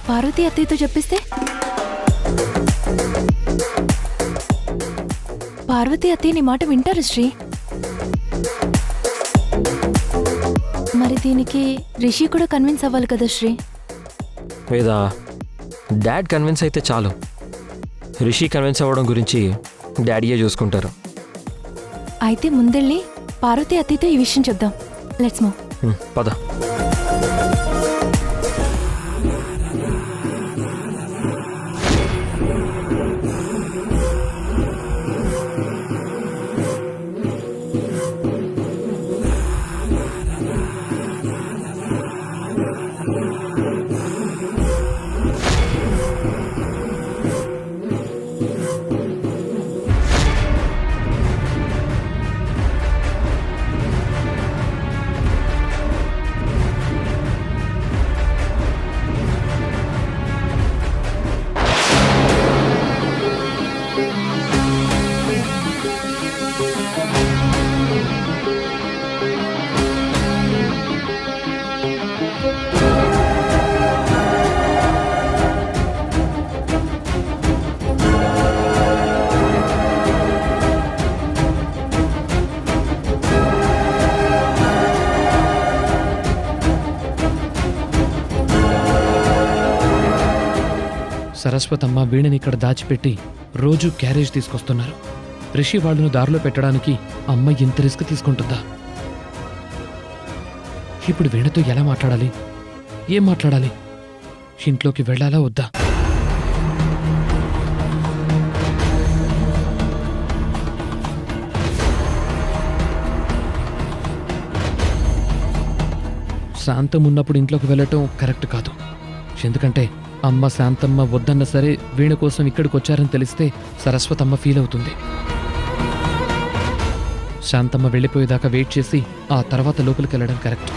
పార్వతి అత్తయ్యతో చెప్పిస్తే? పార్వతి అత్తయ్య నీ మాట వింటారు శ్రీ. మరి దీనికి రిషి కూడా కన్విన్స్ అవ్వాలి కదా శ్రీ. వేదా, డాడ్ కన్విన్స్ అయితే చాలు. రిషి కన్విన్స్ అవ్వడం గురించి డాడీయే చూసుకుంటారు. అయితే ముందెళ్ళి పార్వతి అత్తయ్యతో ఈ విషయం చెప్దాం. Let's move. పద. సరస్వతమ్మ వీణని ఇక్కడ దాచిపెట్టి రోజు క్యారేజ్ తీసుకొస్తున్నారు. రిషి వాళ్ళను దారిలో పెట్టడానికి అమ్మ ఇంత రిస్క్ తీసుకుంటుందా? ఇప్పుడు వీణతో ఎలా మాట్లాడాలి? ఏం మాట్లాడాలి? ఇంట్లోకి వెళ్ళాలా వద్దా? శాంతం ఉన్నప్పుడు ఇంట్లోకి వెళ్ళటం కరెక్ట్ కాదు. ఎందుకంటే అమ్మ శాంతమ్మ వద్దన్న సరే వీణ కోసం ఇక్కడికి వచ్చారని తెలిస్తే సరస్వతమ్మ ఫీల్ అవుతుంది. శాంతమ్మ వెళ్ళిపోయేదాకా వెయిట్ చేసి ఆ తర్వాత లోపలికి వెళ్ళడం కరెక్ట్.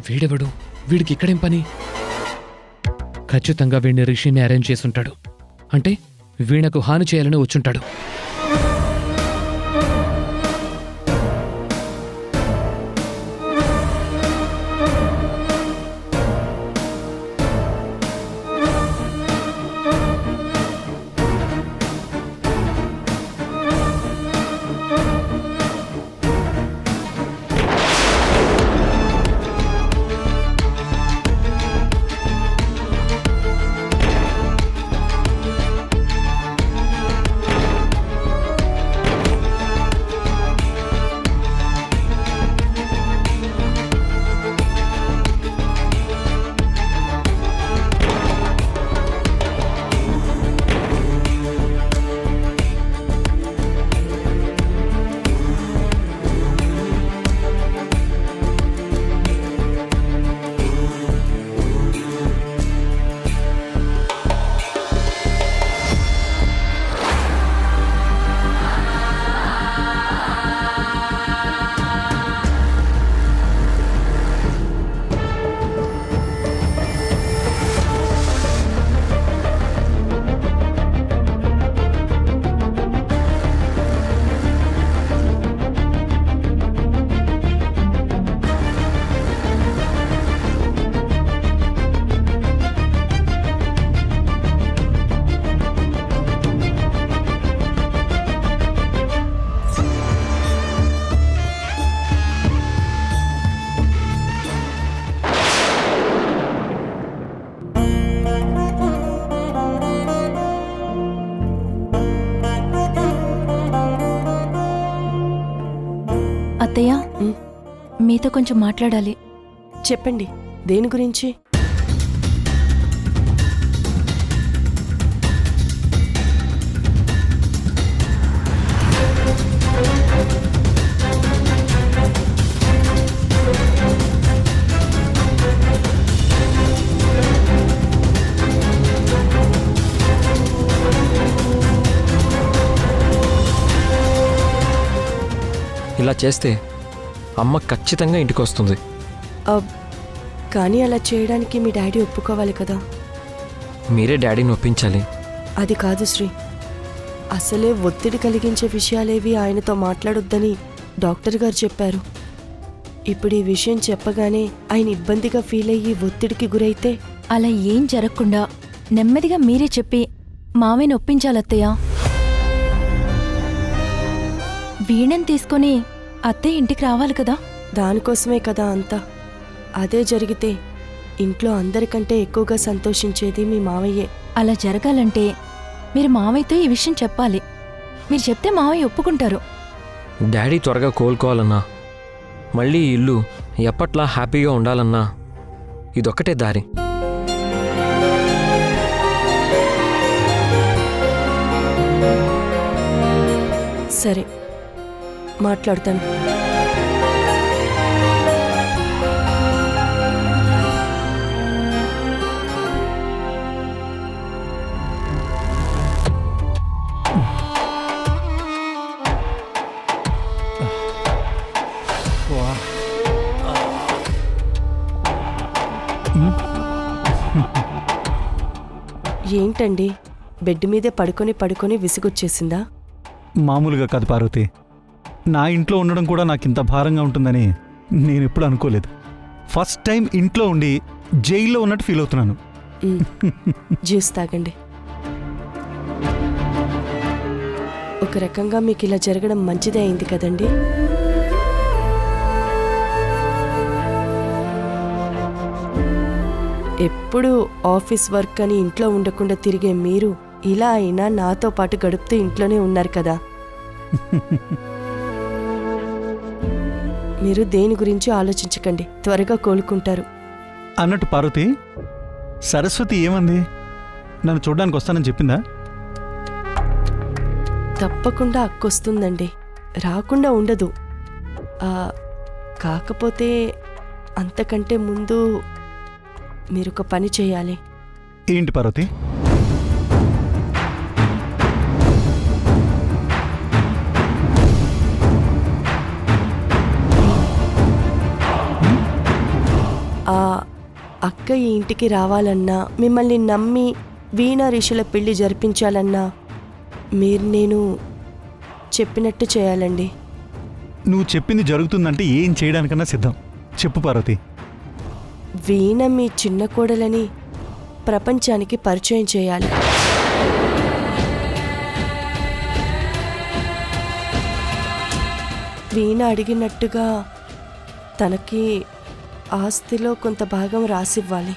వీడెవడు? వీడికి ఇక్కడేం పని? ఖచ్చితంగా వీడిని రిషిని అరేంజ్ చేసుంటాడు. అంటే వీణకు హాని చేయాలని వచ్చుంటాడు. అత్తయ్య మీతో కొంచెం మాట్లాడాలి. చెప్పండి, దేని గురించి? ఇలా చేస్తే అమ్మ ఖచ్చితంగా ఇంటికి వస్తుంది. కానీ అలా చేయడానికి మీ డాడీ ఒప్పుకోవాలి కదా. మీరే డాడీని ఒప్పించాలి. అది కాదు శ్రీ, అసలే ఒత్తిడి కలిగించే విషయాలేవి ఆయనతో మాట్లాడొద్దని డాక్టర్ గారు చెప్పారు. ఇప్పుడు ఈ విషయం చెప్పగానే ఆయన ఇబ్బందిగా ఫీల్ అయ్యి ఒత్తిడికి గురైతే? అలా ఏం జరగకుండా నెమ్మదిగా మీరే చెప్పి మావయ్యని ఒప్పించాలత్తయ్య. వీణని తీసుకొని అత్తయ్య ఇంటికి రావాలి కదా. దానికోసమే కదా అంతా. అదే జరిగితే ఇంట్లో అందరికంటే ఎక్కువగా సంతోషించేది మీ మావయ్యే. అలా జరగాలంటే మీరు మావయ్యతో ఈ విషయం చెప్పాలి. మీరు చెప్తే మావయ్య ఒప్పుకుంటారు. డాడీ త్వరగా కోలుకోవాలన్నా, మళ్ళీ ఈ ఇల్లు ఎప్పట్లా హ్యాపీగా ఉండాలన్నా ఇదొక్కటే దారి. సరే, మాట్లాడతాను. ఏంటండి, బెడ్ మీదే పడుకొని విసుగొచ్చేసిందా? మామూలుగా కాదు పార్వతి, నా ఇంట్లో ఉండడం కూడా నాకు ఇంత భారంగా ఉంటుందని నేను ఎప్పుడు అనుకోలేదు. ఫస్ట్ టైం ఇంట్లో ఉండి జైల్లో ఉన్నట్టు ఫీల్ అవుతున్నాను. జ్యూస్ తాగండి. ఒక రకంగా మీకు ఇలా జరగడం మంచిదే అయింది కదండి. ఎప్పుడు ఆఫీస్ వర్క్ అని ఇంట్లో ఉండకుండా తిరిగే మీరు ఇలా అయినా నాతో పాటు గడుపుతూ ఇంట్లోనే ఉన్నారు కదా. మీరు దేని గురించి ఆలోచించకండి, త్వరగా కోలుకుంటారు. అన్నట్టు పార్వతి, సరస్వతి ఏమంది? నన్ను చూడడానికి వస్తానని చెప్పిందా? తప్పకుండా అక్కొస్తుందండి, రాకుండా ఉండదు. కాకపోతే అంతకంటే ముందు మీరొక పని చేయాలి. ఏంటి పార్వతి? అక్క ఈ ఇంటికి రావాలన్నా, మిమ్మల్ని నమ్మి వీణా రిషుల పెళ్లి జరిపించాలన్నా మీరు నేను చెప్పినట్టు చేయాలండి. నువ్వు చెప్పింది జరుగుతుందంటే ఏం చేయడానికన్నా సిద్ధం. చెప్పు పార్వతి. వీణ మీ చిన్న కోడలని ప్రపంచానికి పరిచయం చేయాలి. వీణ అడిగినట్టుగా తనకి ఆస్తిలో కొంత భాగం రాసివ్వాలి.